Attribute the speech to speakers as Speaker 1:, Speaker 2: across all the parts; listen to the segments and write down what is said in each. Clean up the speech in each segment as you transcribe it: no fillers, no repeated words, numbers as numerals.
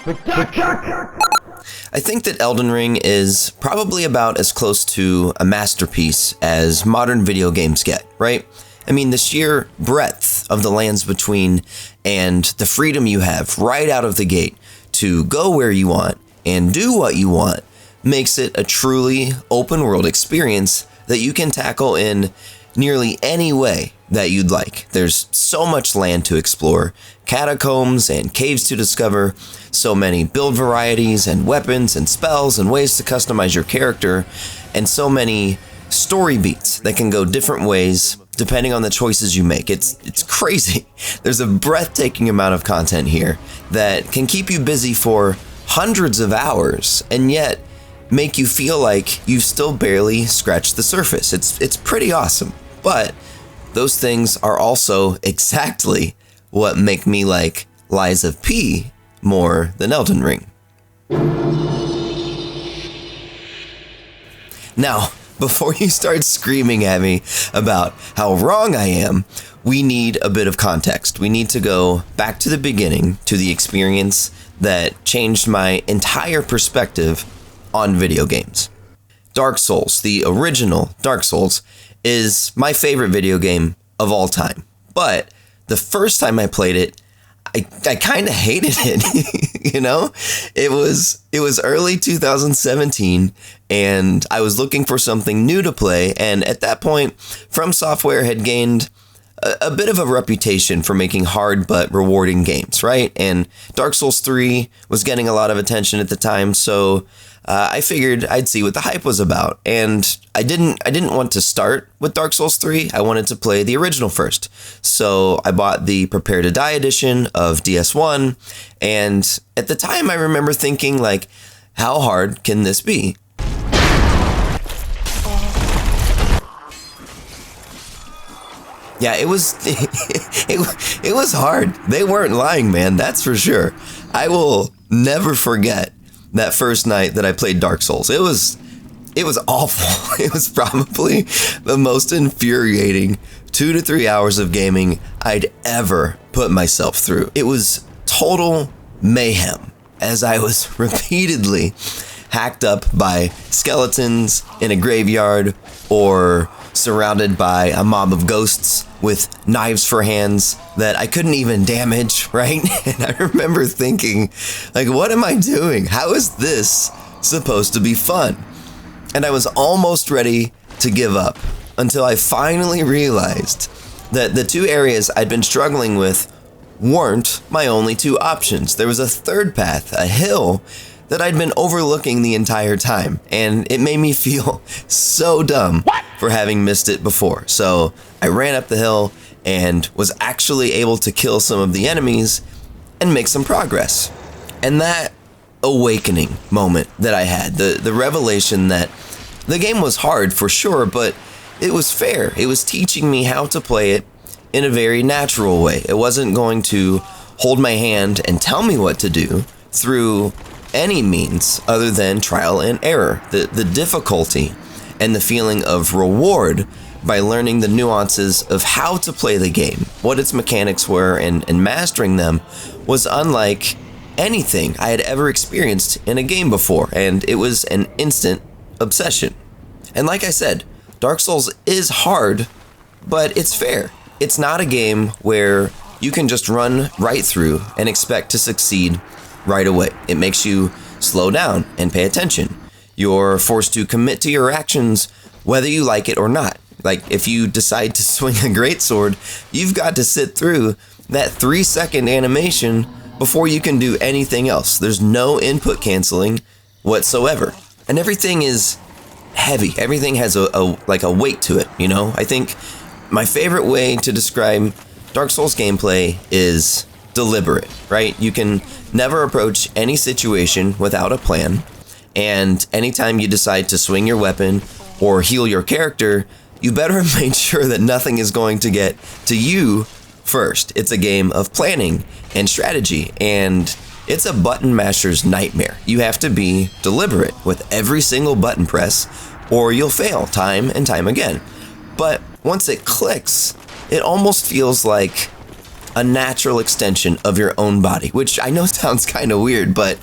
Speaker 1: I think that Elden Ring is probably about as close to a masterpiece as modern video games get, right? I mean, the sheer breadth of the lands between and the freedom you have right out of the gate to go where you want and do what you want makes it a truly open world experience that you can tackle in nearly any way that you'd like. There's so much land to explore, catacombs and caves to discover, so many build varieties and weapons and spells and ways to customize your character, and so many story beats that can go different ways depending on the choices you make. It's crazy. There's a breathtaking amount of content here that can keep you busy for hundreds of hours and yet make you feel like you've still barely scratched the surface. It's pretty awesome. But those things are also exactly what make me like Lies of P more than Elden Ring. Now, before you start screaming at me about how wrong I am, we need a bit of context. We need to go back to the beginning, to the experience that changed my entire perspective on video games. Dark Souls, the original Dark Souls, is my favorite video game of all time. But the first time I played it, I kind of hated it. You know, it was early 2017 and I was looking for something new to play. And at that point, From Software had gained a bit of a reputation for making hard but rewarding games, right? And Dark Souls 3 was getting a lot of attention at the time, so I figured I'd see what the hype was about. And I didn't want to start with Dark Souls 3. I wanted to play the original first. So I bought the Prepare to Die edition of DS1, and at the time I remember thinking, like, how hard can this be? Yeah, it was it was hard. They weren't lying, man. That's for sure. I will never forget that first night that I played Dark Souls. It was awful. It was probably the most infuriating 2 to 3 hours of gaming I'd ever put myself through. It was total mayhem as I was repeatedly hacked up by skeletons in a graveyard or surrounded by a mob of ghosts with knives for hands that I couldn't even damage, right? And I remember thinking, like, what am I doing? How is this supposed to be fun? And I was almost ready to give up until I finally realized that the two areas I'd been struggling with weren't my only two options. There was a third path, a hill, that I'd been overlooking the entire time, and it made me feel so dumb for having missed it before. So I ran up the hill and was actually able to kill some of the enemies and make some progress. And that awakening moment that I had, the revelation that the game was hard for sure, but it was fair. It was teaching me how to play it in a very natural way. It wasn't going to hold my hand and tell me what to do through any means other than trial and error. The difficulty and the feeling of reward by learning the nuances of how to play the game, what its mechanics were, and mastering them was unlike anything I had ever experienced in a game before, and it was an instant obsession. And like I said, Dark Souls is hard, but it's fair. It's not a game where you can just run right through and expect to succeed right away. It makes you slow down and pay attention. You're forced to commit to your actions whether you like it or not. Like, if you decide to swing a greatsword, you've got to sit through that 3-second animation before you can do anything else. There's no input canceling whatsoever. And everything is heavy. Everything has a weight to it, you know? I think my favorite way to describe Dark Souls gameplay is deliberate, right? You can never approach any situation without a plan, and anytime you decide to swing your weapon or heal your character, you better make sure that nothing is going to get to you first. It's a game of planning and strategy, and it's a button masher's nightmare. You have to be deliberate with every single button press, or you'll fail time and time again. But once it clicks, it almost feels like a natural extension of your own body, which I know sounds kind of weird, but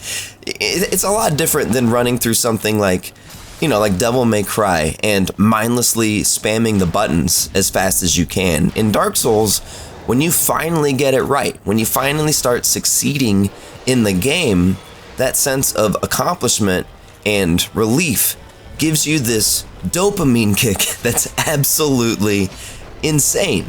Speaker 1: it's a lot different than running through something like, like Devil May Cry and mindlessly spamming the buttons as fast as you can. In Dark Souls, when you finally get it right, when you finally start succeeding in the game, that sense of accomplishment and relief gives you this dopamine kick that's absolutely insane.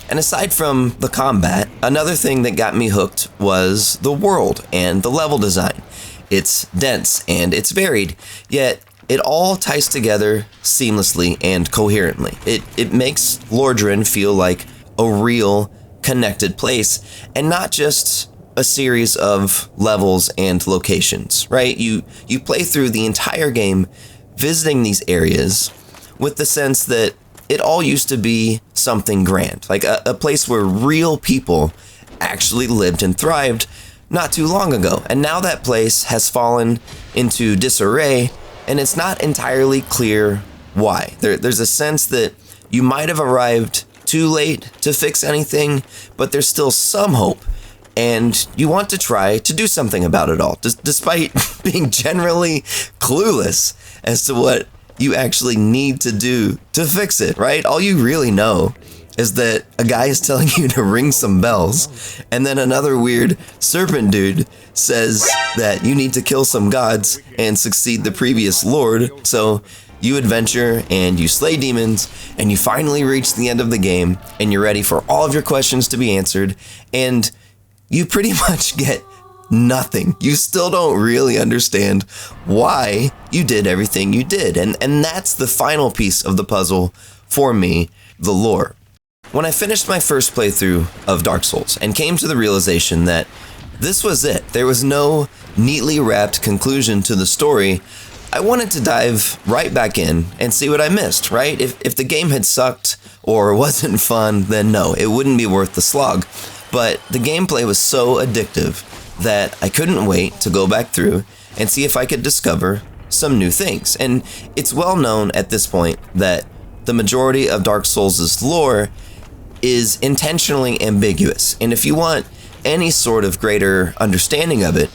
Speaker 1: And aside from the combat, another thing that got me hooked was the world and the level design. It's dense and it's varied, yet it all ties together seamlessly and coherently. It makes Lordran feel like a real connected place and not just a series of levels and locations, right? You play through the entire game visiting these areas with the sense that it all used to be something grand, like a place where real people actually lived and thrived not too long ago. And now that place has fallen into disarray, and it's not entirely clear why. There's a sense that you might have arrived too late to fix anything, but there's still some hope, and you want to try to do something about it all, despite being generally clueless as to what you actually need to do to fix it, right? All you really know is that a guy is telling you to ring some bells, and then another weird serpent dude says that you need to kill some gods and succeed the previous lord. So you adventure and you slay demons, and you finally reach the end of the game, and you're ready for all of your questions to be answered, and you pretty much get nothing. You still don't really understand why you did everything you did. And that's the final piece of the puzzle for me, the lore. When I finished my first playthrough of Dark Souls and came to the realization that this was it, there was no neatly wrapped conclusion to the story, I wanted to dive right back in and see what I missed, right? If the game had sucked or wasn't fun, then no, it wouldn't be worth the slog. But the gameplay was so addictive that I couldn't wait to go back through and see if I could discover some new things. And it's well known at this point that the majority of Dark Souls' lore is intentionally ambiguous. And if you want any sort of greater understanding of it,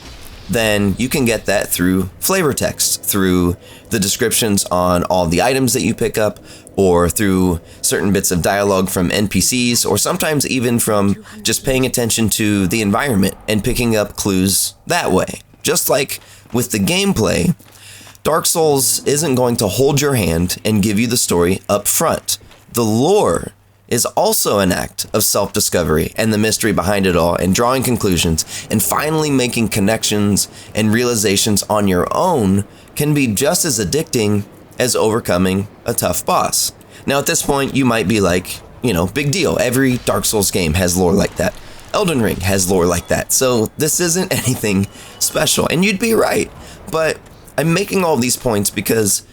Speaker 1: then you can get that through flavor text, through the descriptions on all the items that you pick up, or through certain bits of dialogue from NPCs, or sometimes even from just paying attention to the environment and picking up clues that way. Just like with the gameplay, Dark Souls isn't going to hold your hand and give you the story up front. The lore is also an act of self-discovery and the mystery behind it all, and drawing conclusions and finally making connections and realizations on your own can be just as addicting as overcoming a tough boss. Now at this point you might be like, big deal, every Dark Souls game has lore like that. Elden Ring has lore like that, so this isn't anything special. And you'd be right, but I'm making all these points because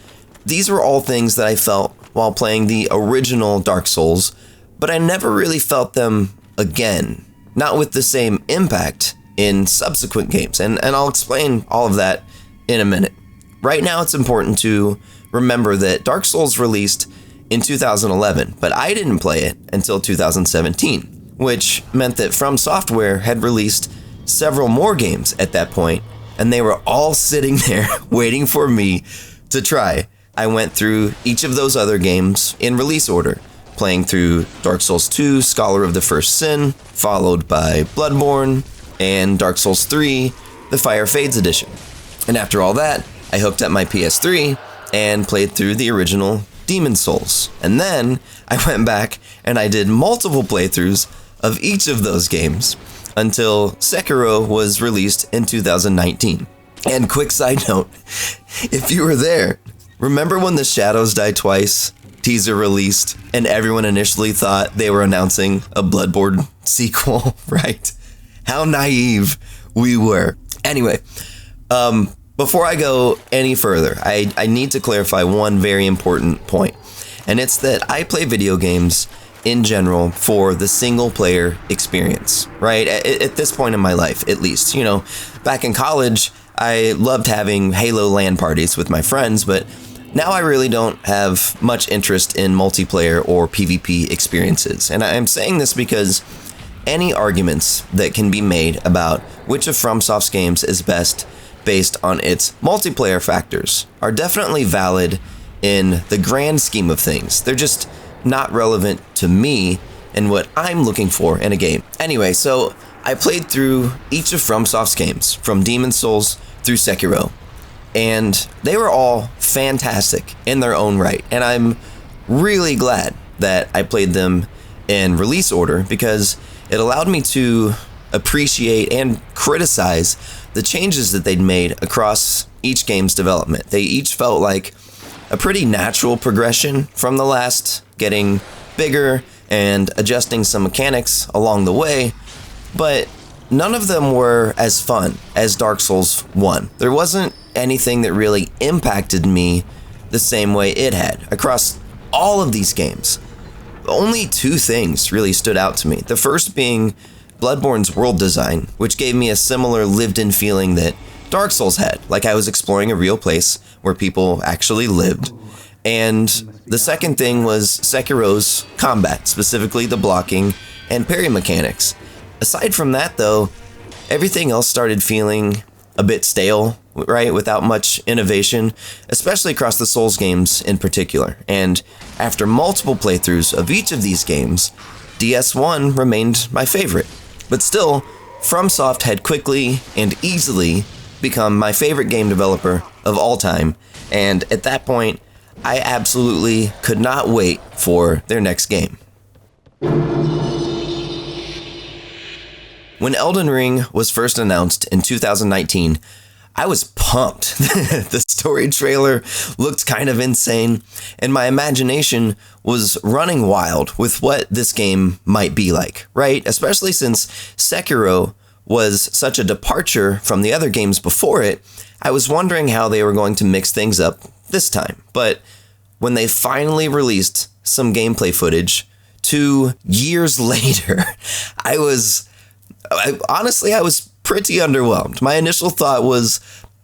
Speaker 1: these were all things that I felt while playing the original Dark Souls, but I never really felt them again, not with the same impact in subsequent games, and I'll explain all of that in a minute. Right now it's important to remember that Dark Souls released in 2011, but I didn't play it until 2017, which meant that From Software had released several more games at that point, and they were all sitting there waiting for me to try. I went through each of those other games in release order, playing through Dark Souls 2, Scholar of the First Sin, followed by Bloodborne, and Dark Souls 3, the Fire Fades edition. And after all that, I hooked up my PS3 and played through the original Demon Souls. And then I went back and I did multiple playthroughs of each of those games until Sekiro was released in 2019. And quick side note, if you were there, remember when the Shadows Die Twice teaser released and everyone initially thought they were announcing a Bloodborne sequel, right? How naive we were. Anyway, before I go any further, I need to clarify one very important point, and it's that I play video games in general for the single player experience, right? At this point in my life, at least. Back in college, I loved having Halo LAN parties with my friends, but now I really don't have much interest in multiplayer or PvP experiences. And I'm saying this because any arguments that can be made about which of FromSoft's games is best based on its multiplayer factors are definitely valid in the grand scheme of things. They're just not relevant to me and what I'm looking for in a game. Anyway, so I played through each of FromSoft's games, from Demon's Souls through Sekiro, and they were all fantastic in their own right. And I'm really glad that I played them in release order, because it allowed me to appreciate and criticize the changes that they'd made across each game's development. They each felt like a pretty natural progression from the last, getting bigger and adjusting some mechanics along the way, but none of them were as fun as Dark Souls 1. There wasn't anything that really impacted me the same way it had across all of these games. Only two things really stood out to me. The first being Bloodborne's world design, which gave me a similar lived-in feeling that Dark Souls had, like I was exploring a real place where people actually lived. And the second thing was Sekiro's combat, specifically the blocking and parry mechanics. Aside from that, though, everything else started feeling a bit stale, right? Without much innovation, especially across the Souls games in particular. And after multiple playthroughs of each of these games, DS1 remained my favorite. But still, FromSoft had quickly and easily become my favorite game developer of all time, and at that point, I absolutely could not wait for their next game. When Elden Ring was first announced in 2019, I was pumped. The story trailer looked kind of insane, and my imagination was running wild with what this game might be like, right? Especially since Sekiro was such a departure from the other games before it, I was wondering how they were going to mix things up this time. But when they finally released some gameplay footage 2 years later, I was pretty underwhelmed. My initial thought was,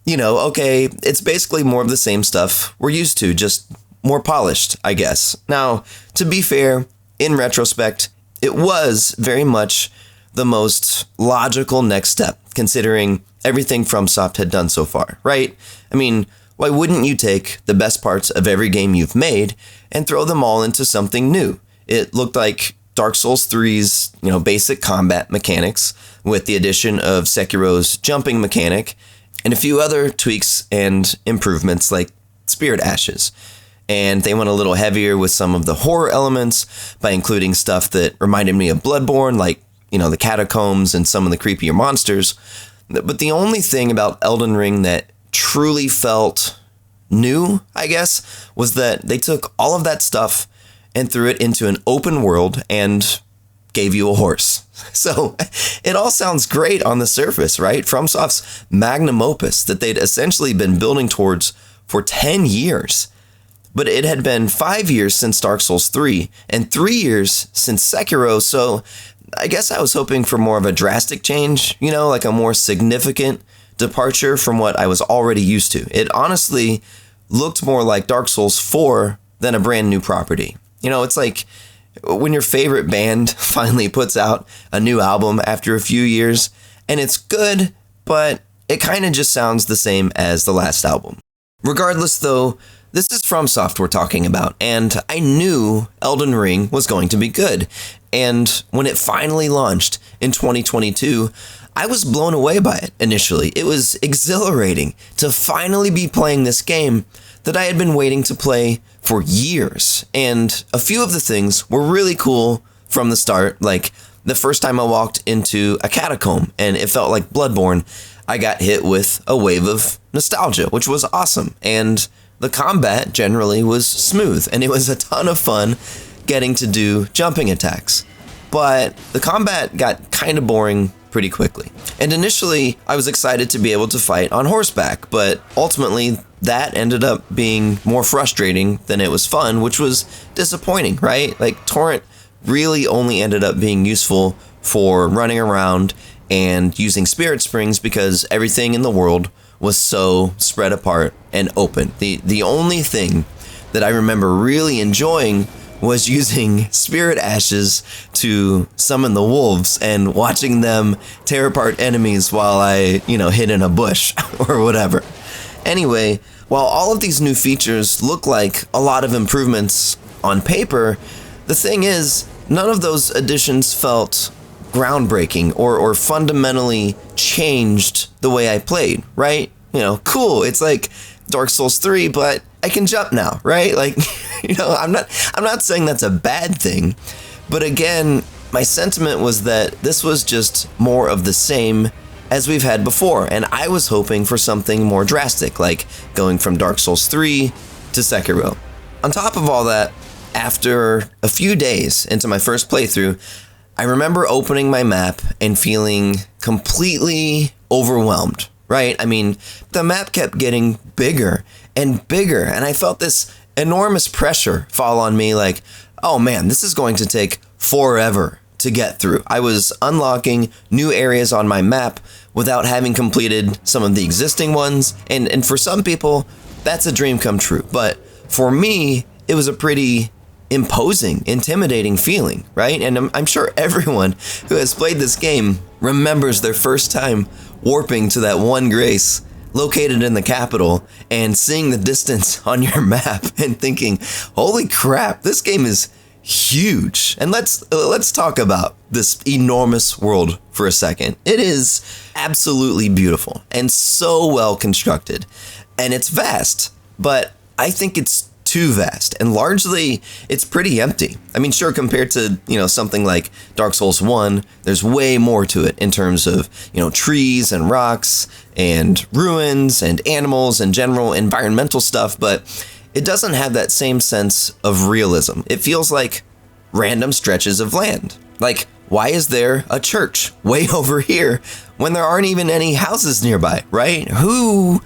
Speaker 1: okay, it's basically more of the same stuff we're used to, just more polished, I guess. Now, to be fair, in retrospect, it was very much the most logical next step, considering everything FromSoft had done so far, right? I mean, why wouldn't you take the best parts of every game you've made and throw them all into something new? It looked like Dark Souls 3's, basic combat mechanics, with the addition of Sekiro's jumping mechanic, and a few other tweaks and improvements like Spirit Ashes. And they went a little heavier with some of the horror elements by including stuff that reminded me of Bloodborne, like, the catacombs and some of the creepier monsters. But the only thing about Elden Ring that truly felt new, I guess, was that they took all of that stuff and threw it into an open world and gave you a horse. So it all sounds great on the surface, right? FromSoft's magnum opus that they'd essentially been building towards for 10 years. But it had been 5 years since Dark Souls 3 and 3 years since Sekiro, so I guess I was hoping for more of a drastic change, like a more significant departure from what I was already used to. It honestly looked more like Dark Souls 4 than a brand new property. It's like when your favorite band finally puts out a new album after a few years, and it's good, but it kind of just sounds the same as the last album. Regardless, though, this is FromSoft we're talking about, and I knew Elden Ring was going to be good. And when it finally launched in 2022, I was blown away by it initially. It was exhilarating to finally be playing this game that I had been waiting to play for years. And a few of the things were really cool from the start, like the first time I walked into a catacomb and it felt like Bloodborne, I got hit with a wave of nostalgia, which was awesome. And the combat generally was smooth, and it was a ton of fun getting to do jumping attacks. But the combat got kind of boring pretty quickly. And initially, I was excited to be able to fight on horseback, but ultimately, that ended up being more frustrating than it was fun, which was disappointing, right? Like, Torrent really only ended up being useful for running around and using spirit springs because everything in the world was so spread apart and open. The only thing that I remember really enjoying was using spirit ashes to summon the wolves and watching them tear apart enemies while I, hid in a bush or whatever. Anyway, while all of these new features look like a lot of improvements on paper, the thing is, none of those additions felt groundbreaking or fundamentally changed the way I played, right? Cool. It's like Dark Souls 3, but I can jump now, right? Like, I'm not saying that's a bad thing, but again, my sentiment was that this was just more of the same as we've had before, and I was hoping for something more drastic, like going from Dark Souls 3 to Sekiro. On top of all that, after a few days into my first playthrough, I remember opening my map and feeling completely overwhelmed, right? I mean, the map kept getting bigger and bigger, and I felt this enormous pressure fall on me like, oh man, this is going to take forever to get through. I was unlocking new areas on my map without having completed some of the existing ones, and for some people, that's a dream come true. But for me, it was a pretty imposing, intimidating feeling, right? And I'm sure everyone who has played this game remembers their first time warping to that one grace located in the capital and seeing the distance on your map and thinking, holy crap, this game is huge. And let's talk about this enormous world for a second. It is absolutely beautiful and so well constructed, and it's vast, but I think it's too vast, and largely it's pretty empty. I mean, sure, compared to, something like Dark Souls 1, there's way more to it in terms of, trees and rocks and ruins and animals and general environmental stuff, but it doesn't have that same sense of realism. It feels like random stretches of land. Like, why is there a church way over here when there aren't even any houses nearby, right? Who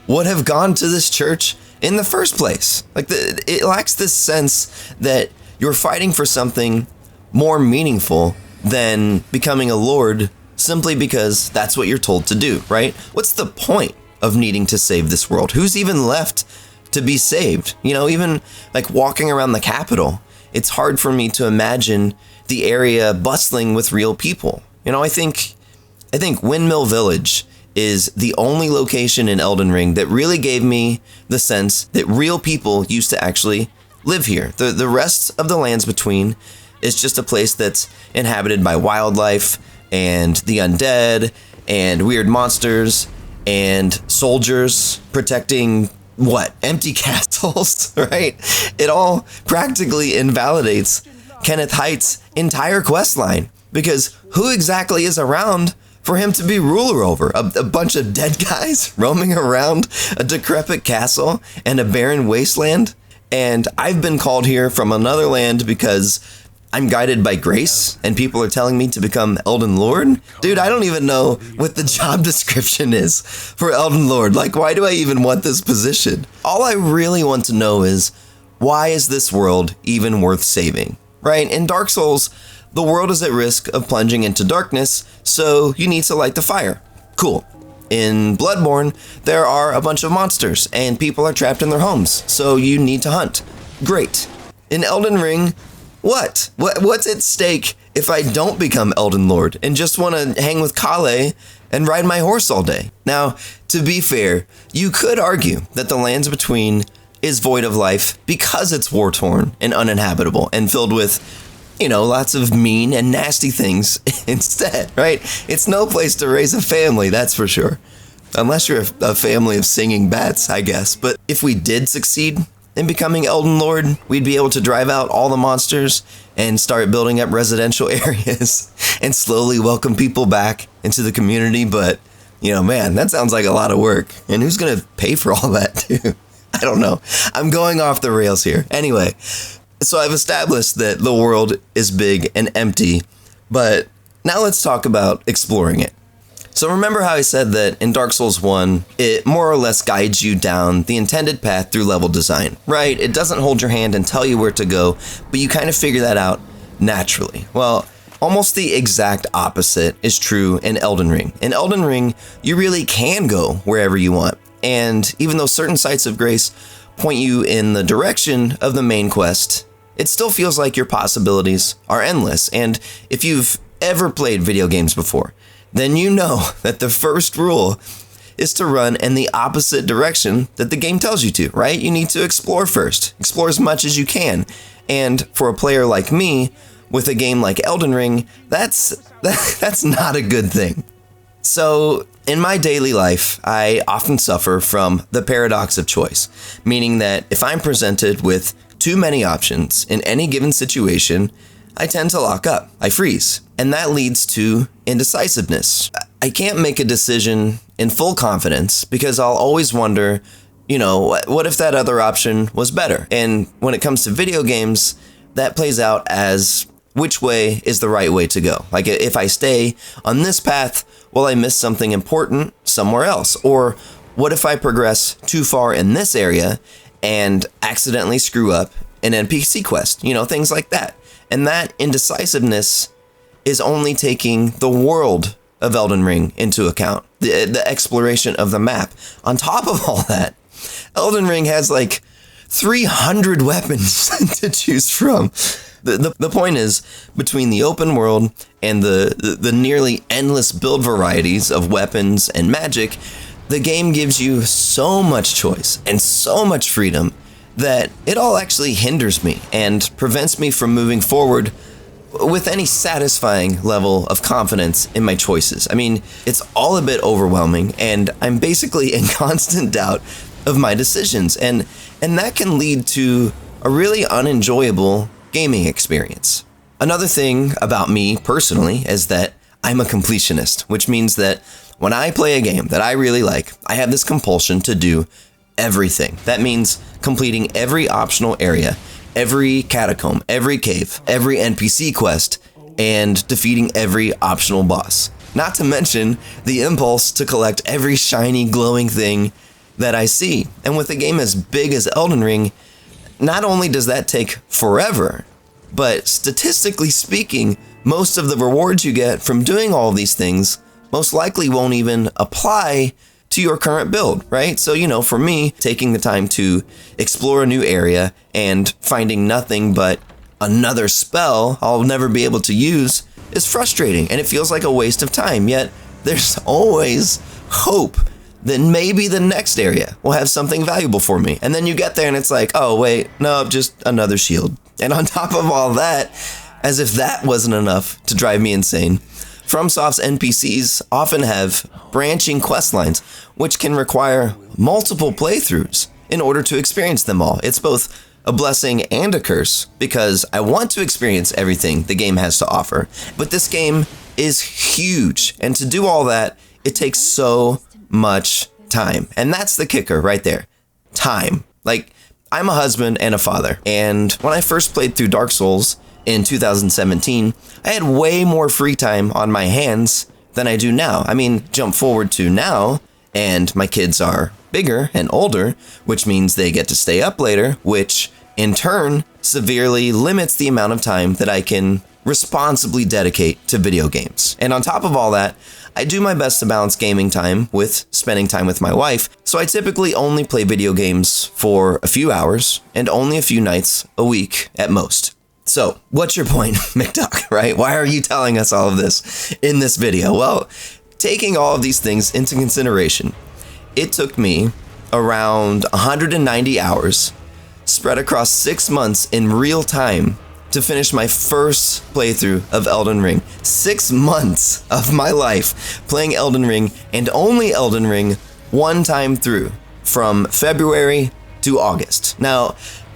Speaker 1: would have gone to this church in the first place? Like, it lacks this sense that you're fighting for something more meaningful than becoming a lord simply because that's what you're told to do, right? What's the point of needing to save this world? Who's even left to be saved? Even like walking around the capital, it's hard for me to imagine the area bustling with real people. I think Windmill Village is the only location in Elden Ring that really gave me the sense that real people used to actually live here. The rest of the lands between is just a place that's inhabited by wildlife and the undead and weird monsters and soldiers protecting empty castles, right? It all practically invalidates Kenneth Height's entire quest line, because who exactly is around for him to be ruler over? A bunch of dead guys roaming around a decrepit castle and a barren wasteland? And I've been called here from another land because I'm guided by grace and people are telling me to become Elden Lord? Dude, I don't even know what the job description is for Elden Lord. Like, why do I even want this position? All I really want to know is, why is this world even worth saving? Right? In Dark Souls, the world is at risk of plunging into darkness, so you need to light the fire. Cool. In Bloodborne, there are a bunch of monsters, and people are trapped in their homes, so you need to hunt. Great. In Elden Ring, what's at stake if I don't become Elden Lord and just want to hang with Kale and ride my horse all day? Now, to be fair, you could argue that the lands between is void of life because it's war-torn and uninhabitable and filled with, lots of mean and nasty things instead, right? It's no place to raise a family, that's for sure. Unless you're a family of singing bats, I guess. But if we did succeed in becoming Elden Lord, we'd be able to drive out all the monsters and start building up residential areas and slowly welcome people back into the community. But, man, that sounds like a lot of work. And who's going to pay for all that, too? I don't know. I'm going off the rails here. Anyway, so I've established that the world is big and empty, but now let's talk about exploring it. So remember how I said that in Dark Souls 1, it more or less guides you down the intended path through level design, right? It doesn't hold your hand and tell you where to go, but you kind of figure that out naturally. Well, almost the exact opposite is true in Elden Ring. In Elden Ring, you really can go wherever you want. And even though certain sites of grace point you in the direction of the main quest, it still feels like your possibilities are endless. And if you've ever played video games before, then you know that the first rule is to run in the opposite direction that the game tells you to, right? You need to explore first. Explore as much as you can. And for a player like me, with a game like Elden Ring, that's not a good thing. So, in my daily life, I often suffer from the paradox of choice, meaning that if I'm presented with too many options in any given situation, I tend to lock up. I freeze. And that leads to indecisiveness. I can't make a decision in full confidence because I'll always wonder, what if that other option was better? And when it comes to video games, that plays out as which way is the right way to go. Like if I stay on this path, will I miss something important somewhere else? Or what if I progress too far in this area and accidentally screw up an NPC quest? Things like that. And that indecisiveness is only taking the world of Elden Ring into account, the exploration of the map. On top of all that, Elden Ring has like 300 weapons to choose from. The point is, between the open world and the nearly endless build varieties of weapons and magic, the game gives you so much choice and so much freedom that it all actually hinders me and prevents me from moving forward with any satisfying level of confidence in my choices. I mean, it's all a bit overwhelming, and I'm basically in constant doubt of my decisions, and that can lead to a really unenjoyable gaming experience. Another thing about me personally is that I'm a completionist, which means that when I play a game that I really like, I have this compulsion to do everything. That means completing every optional area, every catacomb, every cave, every NPC quest, and defeating every optional boss. Not to mention the impulse to collect every shiny, glowing thing that I see. And with a game as big as Elden Ring, not only does that take forever, but statistically speaking, most of the rewards you get from doing all these things most likely won't even apply to your current build, right? So, for me, taking the time to explore a new area and finding nothing but another spell I'll never be able to use is frustrating, and it feels like a waste of time. Yet there's always hope that maybe the next area will have something valuable for me. And then you get there and it's like, oh wait, no, just another shield. And on top of all that, as if that wasn't enough to drive me insane, FromSoft's NPCs often have branching quest lines, which can require multiple playthroughs in order to experience them all. It's both a blessing and a curse, because I want to experience everything the game has to offer, but this game is huge, and to do all that, it takes so much time. And that's the kicker right there. Time. Like, I'm a husband and a father, and when I first played through Dark Souls in 2017, I had way more free time on my hands than I do now. I mean, jump forward to now, and my kids are bigger and older, which means they get to stay up later, which in turn severely limits the amount of time that I can responsibly dedicate to video games. And on top of all that, I do my best to balance gaming time with spending time with my wife, so I typically only play video games for a few hours and only a few nights a week at most. So, what's your point, McDuck, right? Why are you telling us all of this in this video? Well, taking all of these things into consideration, it took me around 190 hours spread across 6 months in real time to finish my first playthrough of Elden Ring. 6 months of my life playing Elden Ring, and only Elden Ring one time through, from February to August. Now,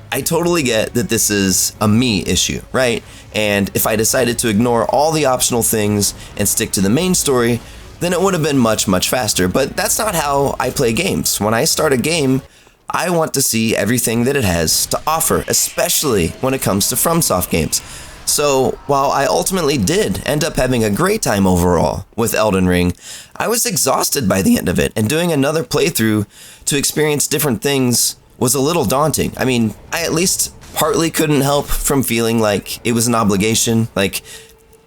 Speaker 1: I totally get that this is a me issue, right? And if I decided to ignore all the optional things and stick to the main story, then it would have been much, much faster. But that's not how I play games. When I start a game, I want to see everything that it has to offer, especially when it comes to FromSoft games. So while I ultimately did end up having a great time overall with Elden Ring, I was exhausted by the end of it, and doing another playthrough to experience different things was a little daunting. I mean, I at least partly couldn't help from feeling like it was an obligation, like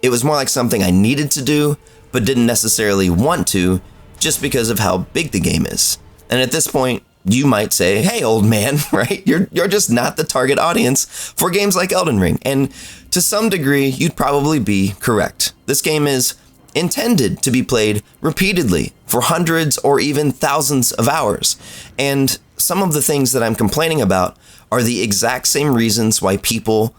Speaker 1: it was more like something I needed to do, but didn't necessarily want to, just because of how big the game is. And at this point, you might say, hey, old man, right? You're just not the target audience for games like Elden Ring. And to some degree, you'd probably be correct. This game is intended to be played repeatedly for hundreds or even thousands of hours. And some of the things that I'm complaining about are the exact same reasons why people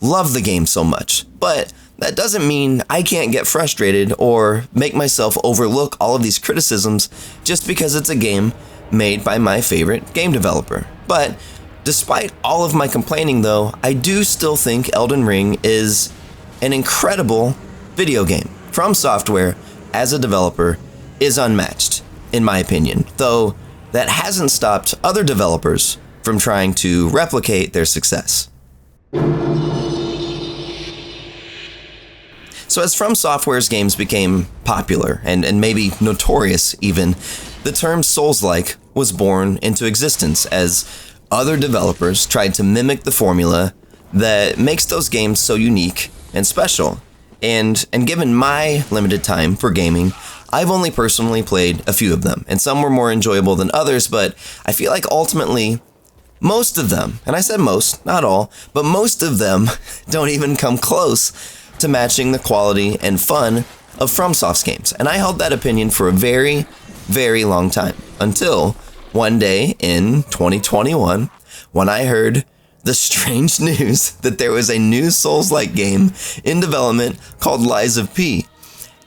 Speaker 1: love the game so much. But that doesn't mean I can't get frustrated or make myself overlook all of these criticisms just because it's a game made by my favorite game developer. But despite all of my complaining though, I do still think Elden Ring is an incredible video game. From Software, as a developer, is unmatched, in my opinion, though that hasn't stopped other developers from trying to replicate their success. So as From Software's games became popular, and maybe notorious even, the term Souls-like was born into existence as other developers tried to mimic the formula that makes those games so unique and special. And given my limited time for gaming, I've only personally played a few of them, and some were more enjoyable than others, but I feel like ultimately, most of them, and I said most, not all, but most of them don't even come close to matching the quality and fun of FromSoft's games. And I held that opinion for a very, very long time, until one day in 2021, when I heard the strange news that there was a new Souls-like game in development called Lies of P.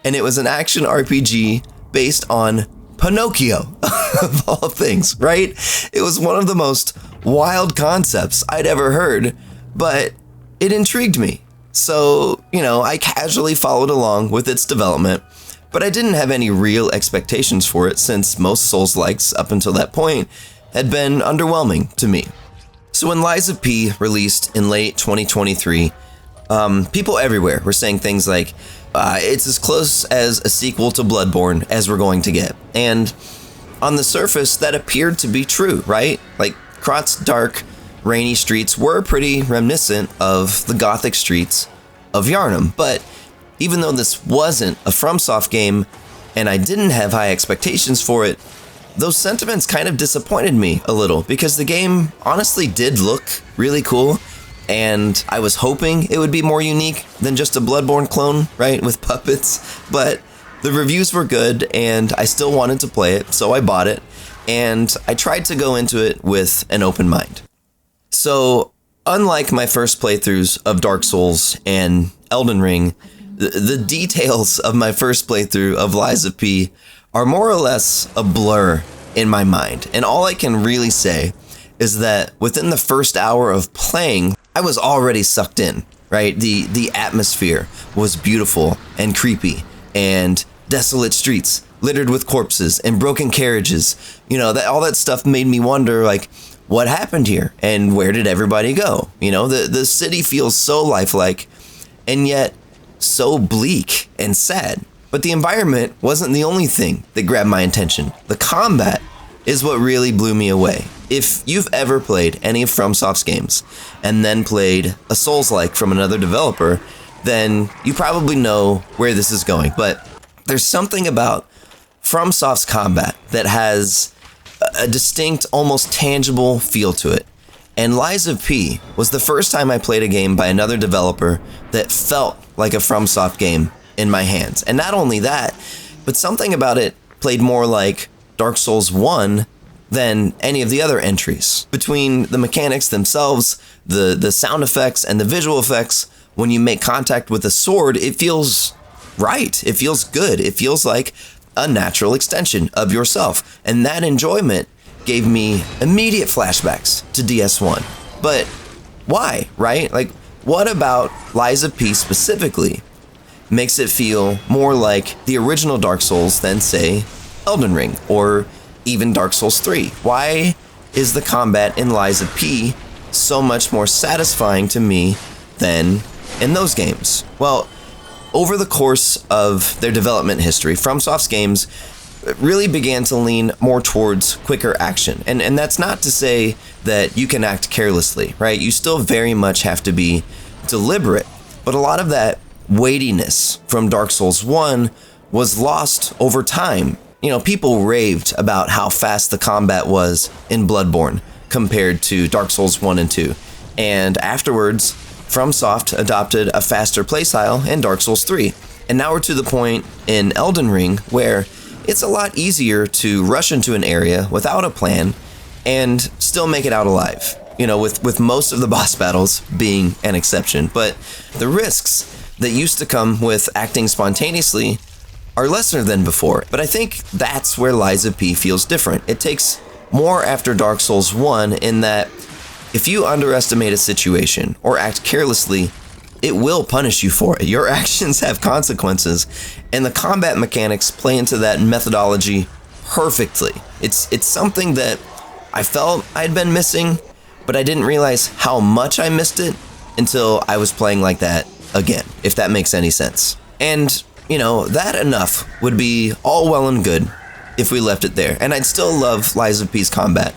Speaker 1: And it was an action RPG based on Pinocchio, of all things, right? It was one of the most wild concepts I'd ever heard, but it intrigued me. So, I casually followed along with its development, but I didn't have any real expectations for it since most Souls-likes up until that point had been underwhelming to me. So when Lies of P released in late 2023, people everywhere were saying things like, it's as close as a sequel to Bloodborne as we're going to get. And on the surface, that appeared to be true, right? Like, Krat's dark, rainy streets were pretty reminiscent of the gothic streets of Yharnam. But even though this wasn't a FromSoft game, and I didn't have high expectations for it, those sentiments kind of disappointed me a little, because the game honestly did look really cool, and I was hoping it would be more unique than just a Bloodborne clone, right, with puppets, but the reviews were good, and I still wanted to play it, so I bought it, and I tried to go into it with an open mind. So, unlike my first playthroughs of Dark Souls and Elden Ring, the details of my first playthrough of Lies of P are more or less a blur in my mind. And all I can really say is that within the first hour of playing, I was already sucked in, right? The atmosphere was beautiful and creepy, and desolate streets littered with corpses and broken carriages. All that stuff made me wonder, like, what happened here and where did everybody go? The city feels so lifelike and yet so bleak and sad. But the environment wasn't the only thing that grabbed my attention. The combat is what really blew me away. If you've ever played any of FromSoft's games and then played a Souls-like from another developer, then you probably know where this is going. But there's something about FromSoft's combat that has a distinct, almost tangible feel to it. And Lies of P was the first time I played a game by another developer that felt like a FromSoft game in my hands. And not only that, but something about it played more like Dark Souls 1 than any of the other entries. Between the mechanics themselves, the sound effects, and the visual effects, when you make contact with a sword, it feels right. It feels good. It feels like a natural extension of yourself. And that enjoyment gave me immediate flashbacks to DS1. But why, right? Like, what about Lies of P specifically makes it feel more like the original Dark Souls than, say, Elden Ring or even Dark Souls 3? Why is the combat in Lies of P so much more satisfying to me than in those games? Well, over the course of their development history, FromSoft's games really began to lean more towards quicker action. And that's not to say that you can act carelessly, right? You still very much have to be deliberate. But a lot of that weightiness from Dark Souls 1 was lost over time people raved about how fast the combat was in Bloodborne compared to Dark Souls 1 and 2. And afterwards, FromSoft adopted a faster playstyle in Dark Souls 3. And now we're to the point in Elden Ring where it's a lot easier to rush into an area without a plan and still make it out alive. With most of the boss battles being an exception. But the risks that used to come with acting spontaneously are lesser than before. But I think that's where Lies of P feels different. It takes more after Dark Souls 1 in that if you underestimate a situation or act carelessly, it will punish you for it. Your actions have consequences, and the combat mechanics play into that methodology perfectly. It's something that I felt I'd been missing, but I didn't realize how much I missed it until I was playing like that again, if that makes any sense. And, that enough would be all well and good if we left it there, and I'd still love Lies of P's combat.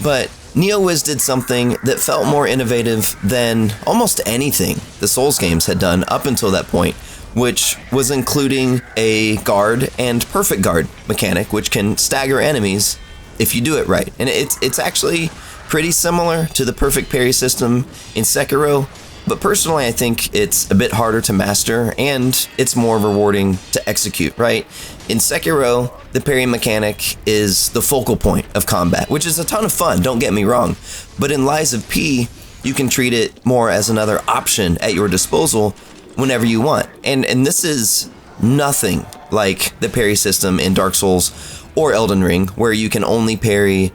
Speaker 1: But NeoWiz did something that felt more innovative than almost anything the Souls games had done up until that point, which was including a guard and perfect guard mechanic, which can stagger enemies if you do it right. And it's actually pretty similar to the perfect parry system in Sekiro, but personally I think it's a bit harder to master and it's more rewarding to execute, right? In Sekiro, the parry mechanic is the focal point of combat, which is a ton of fun, don't get me wrong. But in Lies of P, you can treat it more as another option at your disposal whenever you want. And this is nothing like the parry system in Dark Souls or Elden Ring, where you can only parry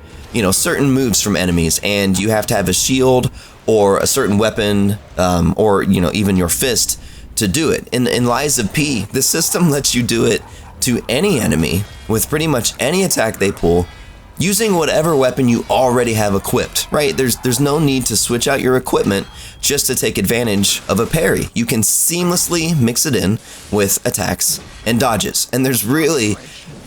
Speaker 1: certain moves from enemies, and you have to have a shield or a certain weapon, or even your fist to do it. In Lies of P, the system lets you do it to any enemy with pretty much any attack they pull, using whatever weapon you already have equipped, right? There's no need to switch out your equipment just to take advantage of a parry. You can seamlessly mix it in with attacks and dodges, and there's really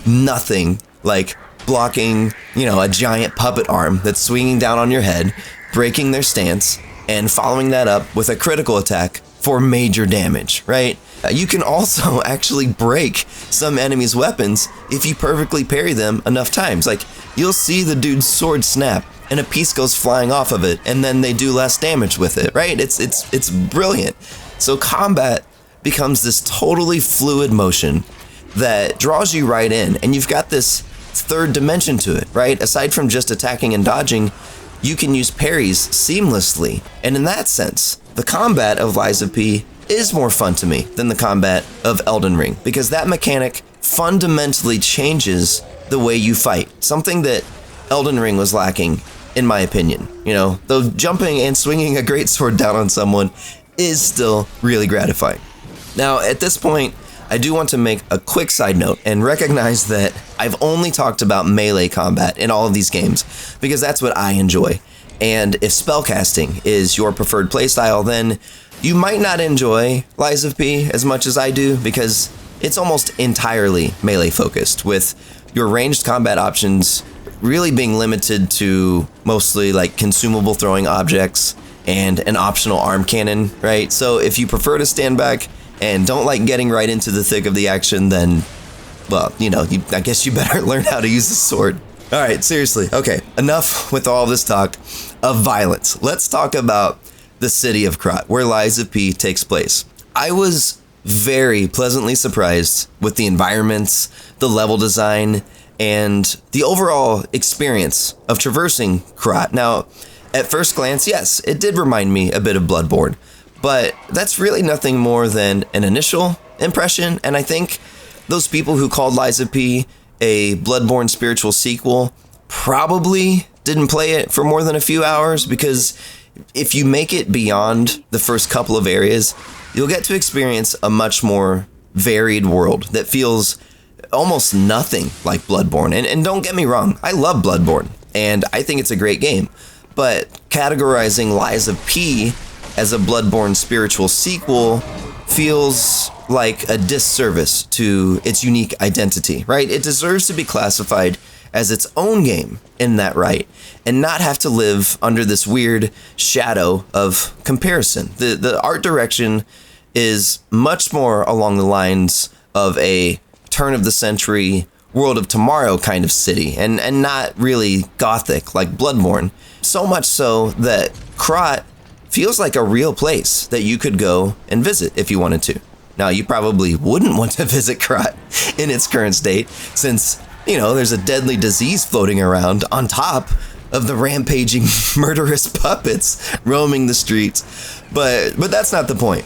Speaker 1: nothing like blocking, a giant puppet arm that's swinging down on your head, breaking their stance, and following that up with a critical attack for major damage, right? You can also actually break some enemies' weapons if you perfectly parry them enough times. Like, you'll see the dude's sword snap and a piece goes flying off of it, and then they do less damage with it, right? It's brilliant. So combat becomes this totally fluid motion that draws you right in, and you've got this third dimension to it, right? Aside from just attacking and dodging, you can use parries seamlessly. And in that sense, the combat of Lies of P is more fun to me than the combat of Elden Ring, because that mechanic fundamentally changes the way you fight, something that Elden Ring was lacking, in my opinion. Though jumping and swinging a greatsword down on someone is still really gratifying. Now, at this point, I do want to make a quick side note and recognize that I've only talked about melee combat in all of these games because that's what I enjoy. And if spellcasting is your preferred playstyle, then you might not enjoy Lies of P as much as I do, because it's almost entirely melee focused, with your ranged combat options really being limited to mostly like consumable throwing objects and an optional arm cannon, right? So if you prefer to stand back and don't like getting right into the thick of the action, then, well, I guess you better learn how to use the sword. All right, seriously. Okay, enough with all this talk of violence. Let's talk about the city of Krat, where Lies of P takes place. I was very pleasantly surprised with the environments, the level design, and the overall experience of traversing Krat. Now, at first glance, yes, it did remind me a bit of Bloodborne, but that's really nothing more than an initial impression, and I think those people who called Lies of P a Bloodborne spiritual sequel probably didn't play it for more than a few hours, because if you make it beyond the first couple of areas, you'll get to experience a much more varied world that feels almost nothing like Bloodborne. And don't get me wrong, I love Bloodborne, and I think it's a great game, but categorizing Lies of P as a Bloodborne spiritual sequel feels like a disservice to its unique identity, right? It deserves to be classified as its own game in that right, and not have to live under this weird shadow of comparison. The art direction is much more along the lines of a turn of the century World of Tomorrow kind of city, and not really gothic like Bloodborne. So much so that Krat feels like a real place that you could go and visit if you wanted to. Now, you probably wouldn't want to visit Krat in its current state, since, there's a deadly disease floating around on top of the rampaging, murderous puppets roaming the streets. But that's not the point.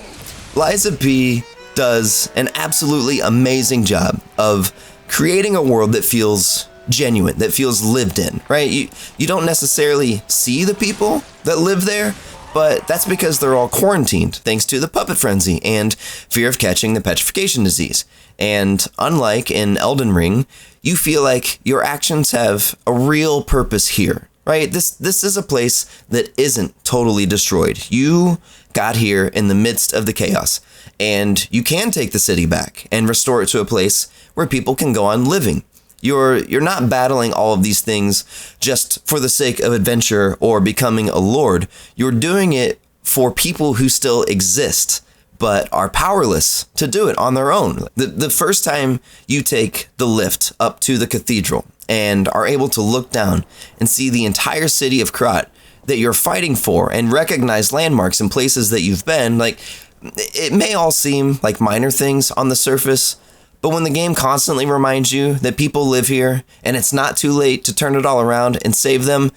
Speaker 1: Lies of P does an absolutely amazing job of creating a world that feels genuine, that feels lived in, right? You don't necessarily see the people that live there, but that's because they're all quarantined thanks to the puppet frenzy and fear of catching the petrification disease. And unlike in Elden Ring, you feel like your actions have a real purpose here, right? This is a place that isn't totally destroyed. You got here in the midst of the chaos, and you can take the city back and restore it to a place where people can go on living. You're not battling all of these things just for the sake of adventure or becoming a lord. You're doing it for people who still exist, but are powerless to do it on their own. The first time you take the lift up to the cathedral and are able to look down and see the entire city of Krat that you're fighting for and recognize landmarks and places that you've been, like, it may all seem like minor things on the surface, but when the game constantly reminds you that people live here and it's not too late to turn it all around and save them,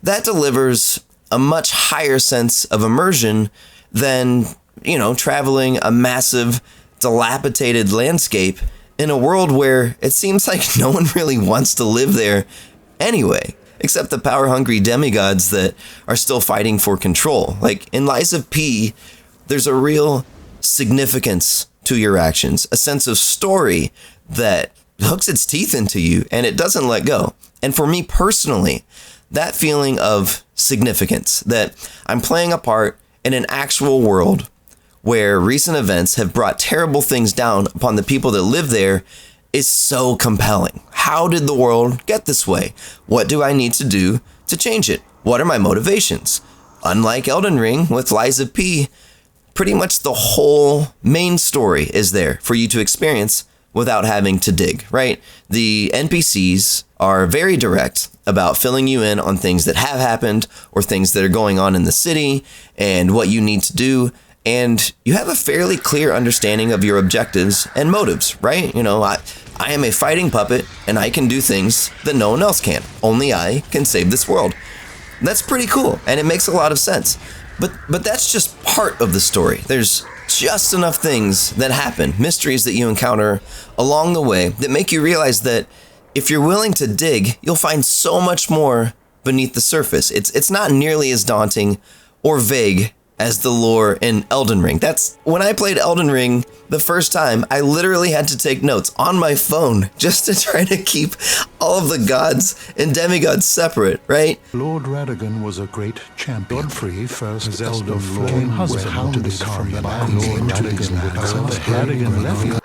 Speaker 1: that delivers a much higher sense of immersion than, traveling a massive, dilapidated landscape in a world where it seems like no one really wants to live there anyway, except the power-hungry demigods that are still fighting for control. Like, in Lies of P, there's a real significance to your actions, a sense of story that hooks its teeth into you and it doesn't let go. And for me personally, that feeling of significance, that I'm playing a part in an actual world where recent events have brought terrible things down upon the people that live there, is so compelling. How did the world get this way? What do I need to do to change it? What are my motivations? Unlike Elden Ring with Lies of P, pretty much the whole main story is there for you to experience without having to dig, right? The NPCs are very direct about filling you in on things that have happened or things that are going on in the city and what you need to do. And you have a fairly clear understanding of your objectives and motives, right? I am a fighting puppet and I can do things that no one else can. Only I can save this world. That's pretty cool and it makes a lot of sense. But that's just part of the story. There's just enough things that happen, mysteries that you encounter along the way that make you realize that if you're willing to dig, you'll find so much more beneath the surface. It's not nearly as daunting or vague as the lore in Elden Ring. That's when I played Elden Ring the first time, I literally had to take notes on my phone just to try to keep all of the gods and demigods separate, right?
Speaker 2: Lord Radagon was a great champion. Godfrey first as Elder Flame husband to the Tarnished. Radagon left.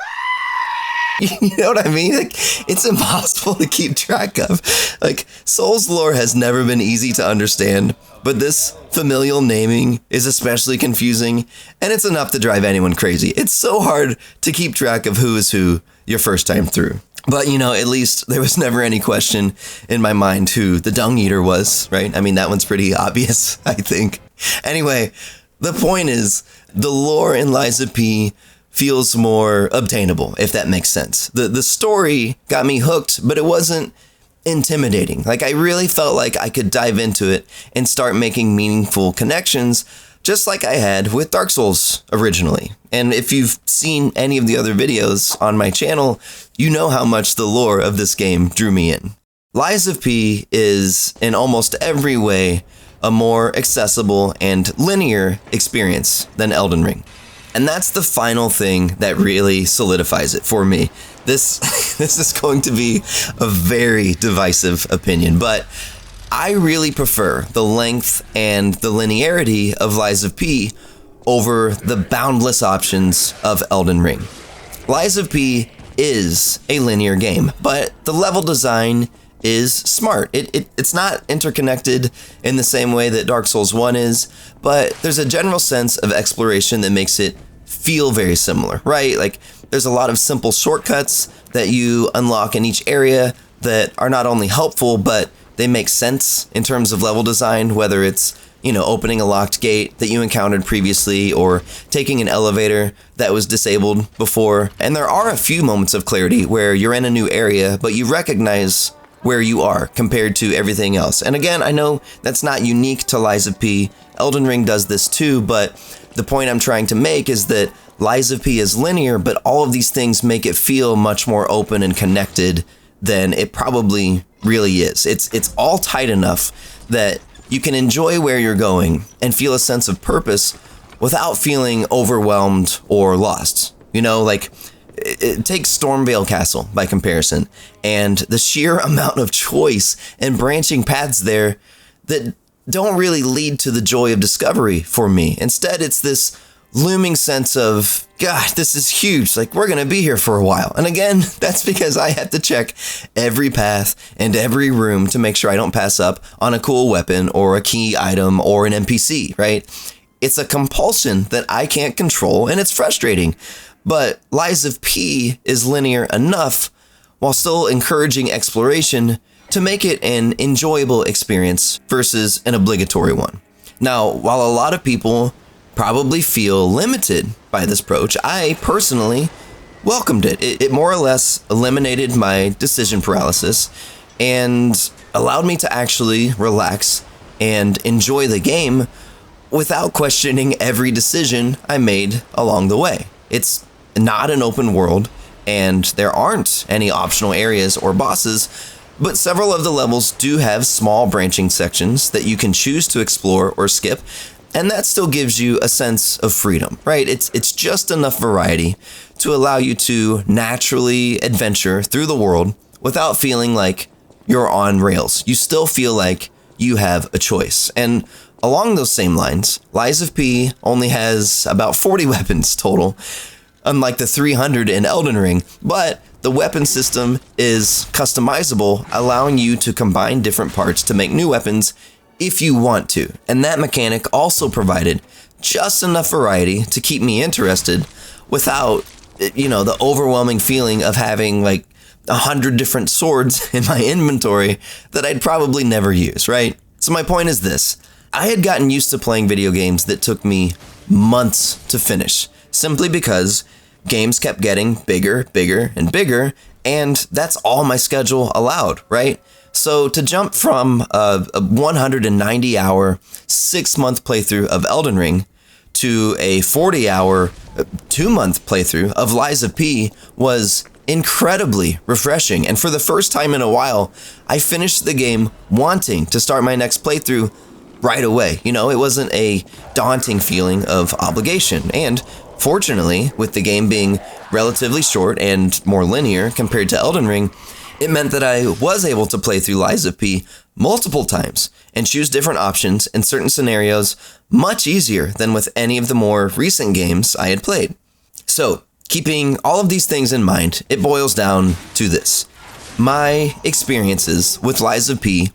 Speaker 1: You know what I mean? Like, it's impossible to keep track of. Like, Souls lore has never been easy to understand, but this familial naming is especially confusing, and it's enough to drive anyone crazy. It's so hard to keep track of who is who your first time through. But, at least there was never any question in my mind who the Dung Eater was, right? I mean, that one's pretty obvious, I think. Anyway, the point is, the lore in Lies of P feels more obtainable, if that makes sense. The story got me hooked, but it wasn't intimidating. Like, I really felt like I could dive into it and start making meaningful connections, just like I had with Dark Souls originally. And if you've seen any of the other videos on my channel, you know how much the lore of this game drew me in. Lies of P is, in almost every way, a more accessible and linear experience than Elden Ring. And that's the final thing that really solidifies it for me. This is going to be a very divisive opinion, but I really prefer the length and the linearity of Lies of P over the boundless options of Elden Ring. Lies of P is a linear game, but the level design is smart. It's not interconnected in the same way that Dark Souls 1 is, but there's a general sense of exploration that makes it feel very similar, right? Like, There's a lot of simple shortcuts that you unlock in each area that are not only helpful, but they make sense in terms of level design, whether it's, opening a locked gate that you encountered previously or taking an elevator that was disabled before. And there are a few moments of clarity where you're in a new area, but you recognize where you are compared to everything else. And again, I know that's not unique to Lies of P. Elden Ring does this too, but the point I'm trying to make is that Lies of P is linear, but all of these things make it feel much more open and connected than it probably really is. It's all tight enough that you can enjoy where you're going and feel a sense of purpose without feeling overwhelmed or lost. Take Stormvale Castle by comparison, and the sheer amount of choice and branching paths there that don't really lead to the joy of discovery for me. Instead, it's this looming sense of, God, this is huge. We're going to be here for a while. And again, that's because I had to check every path and every room to make sure I don't pass up on a cool weapon or a key item or an NPC, right? It's a compulsion that I can't control, and it's frustrating. But Lies of P is linear enough while still encouraging exploration to make it an enjoyable experience versus an obligatory one. Now, while a lot of people probably feel limited by this approach, I personally welcomed it. It more or less eliminated my decision paralysis and allowed me to actually relax and enjoy the game without questioning every decision I made along the way. It's not an open world, and there aren't any optional areas or bosses, but several of the levels do have small branching sections that you can choose to explore or skip, and that still gives you a sense of freedom, right? It's just enough variety to allow you to naturally adventure through the world without feeling like you're on rails. You still feel like you have a choice. And along those same lines, Lies of P only has about 40 weapons total, unlike the 300 in Elden Ring, but the weapon system is customizable, allowing you to combine different parts to make new weapons if you want to. And that mechanic also provided just enough variety to keep me interested without, the overwhelming feeling of having 100 different swords in my inventory that I'd probably never use, right? So my point is this. I had gotten used to playing video games that took me months to finish, simply because games kept getting bigger, and bigger, and that's all my schedule allowed, right? So to jump from a 190-hour, 6-month playthrough of Elden Ring to a 40-hour, 2-month playthrough of Lies of P was incredibly refreshing. And for the first time in a while, I finished the game wanting to start my next playthrough right away. It wasn't a daunting feeling of obligation. And fortunately, with the game being relatively short and more linear compared to Elden Ring, it meant that I was able to play through Lies of P multiple times and choose different options in certain scenarios much easier than with any of the more recent games I had played. So, keeping all of these things in mind, it boils down to this. My experiences with Lies of P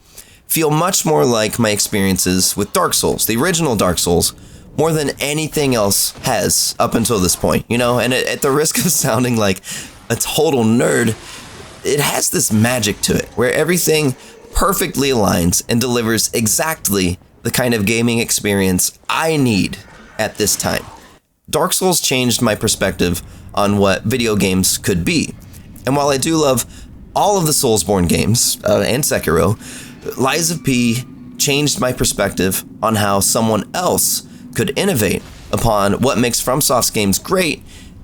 Speaker 1: feel much more like my experiences with Dark Souls, the original Dark Souls, more than anything else has up until this point, and at the risk of sounding like a total nerd, it has this magic to it where everything perfectly aligns and delivers exactly the kind of gaming experience I need at this time. Dark Souls changed my perspective on what video games could be. And while I do love all of the Soulsborne games, and Sekiro, Lies of P changed my perspective on how someone else could innovate upon what makes FromSoft's games great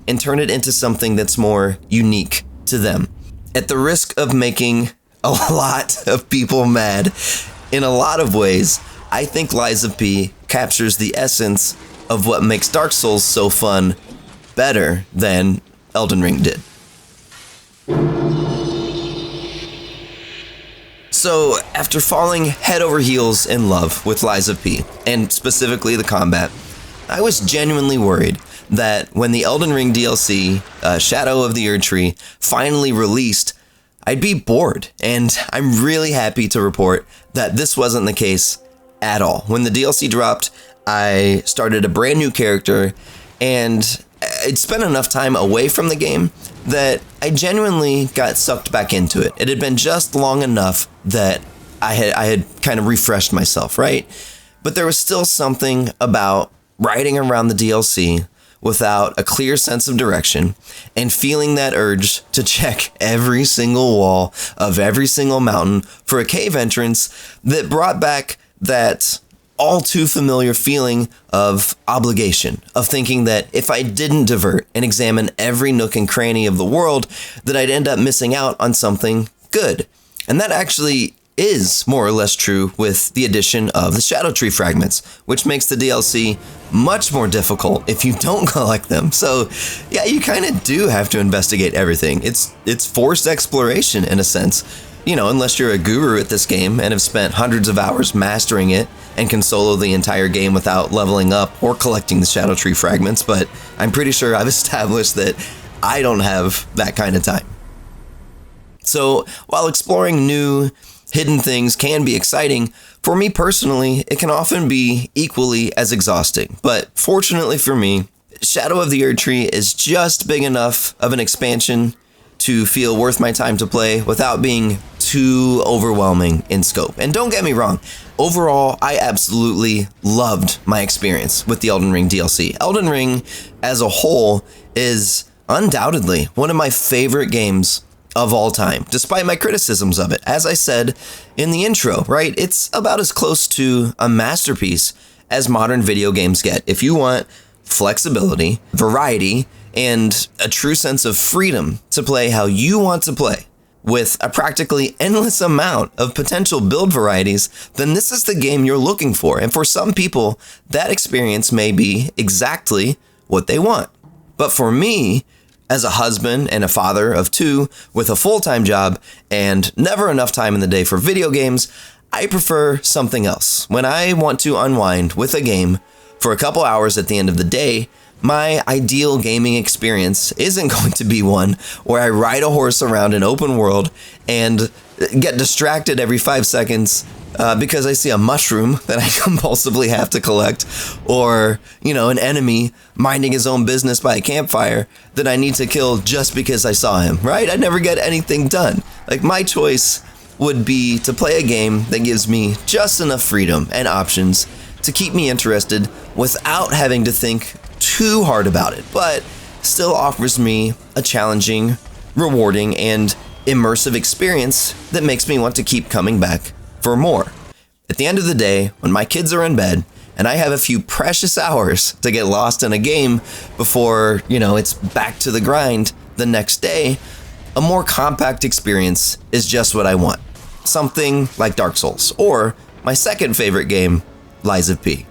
Speaker 1: and turn it into something that's more unique to them. At the risk of making a lot of people mad, in a lot of ways, I think Lies of P captures the essence of what makes Dark Souls so fun better than Elden Ring did. So, after falling head over heels in love with Lies of P, and specifically the combat, I was genuinely worried that when the Elden Ring DLC, Shadow of the Erdtree, finally released, I'd be bored, and I'm really happy to report that this wasn't the case at all. When the DLC dropped, I started a brand new character, and I'd spent enough time away from the game that I genuinely got sucked back into it. It had been just long enough that I had kind of refreshed myself, right? But there was still something about riding around the DLC without a clear sense of direction and feeling that urge to check every single wall of every single mountain for a cave entrance that brought back that all too familiar feeling of obligation, of thinking that if I didn't divert and examine every nook and cranny of the world, that I'd end up missing out on something good. And that actually is more or less true with the addition of the Shadow Tree fragments, which makes the DLC much more difficult if you don't collect them. So yeah, you kind of do have to investigate everything. It's forced exploration in a sense, you know, unless you're a guru at this game and have spent hundreds of hours mastering it and can solo the entire game without leveling up or collecting the Shadow Tree fragments. But I'm pretty sure I've established that I don't have that kind of time. So while exploring new hidden things can be exciting, for me personally, it can often be equally as exhausting. But fortunately for me, Shadow of the Erdtree is just big enough of an expansion to feel worth my time to play without being too overwhelming in scope. And don't get me wrong, overall, I absolutely loved my experience with the Elden Ring DLC. Elden Ring as a whole is undoubtedly one of my favorite games of all time, despite my criticisms of it. As I said in the intro, right? It's about as close to a masterpiece as modern video games get. If you want flexibility, variety, and a true sense of freedom to play how you want to play, with a practically endless amount of potential build varieties, then this is the game you're looking for. And for some people, that experience may be exactly what they want. But for me, as a husband and a father of two with a full-time job and never enough time in the day for video games, I prefer something else. When I want to unwind with a game for a couple hours at the end of the day, my ideal gaming experience isn't going to be one where I ride a horse around an open world and get distracted every 5 seconds because I see a mushroom that I compulsively have to collect, or, you know, an enemy minding his own business by a campfire that I need to kill just because I saw him, right? I never get anything done. Like, my choice would be to play a game that gives me just enough freedom and options to keep me interested without having to think too hard about it, but still offers me a challenging, rewarding, and immersive experience that makes me want to keep coming back for more. At the end of the day, when my kids are in bed and I have a few precious hours to get lost in a game before, you know, it's back to the grind the next day, a more compact experience is just what I want. Something like Dark Souls, or my second favorite game, Lies of P.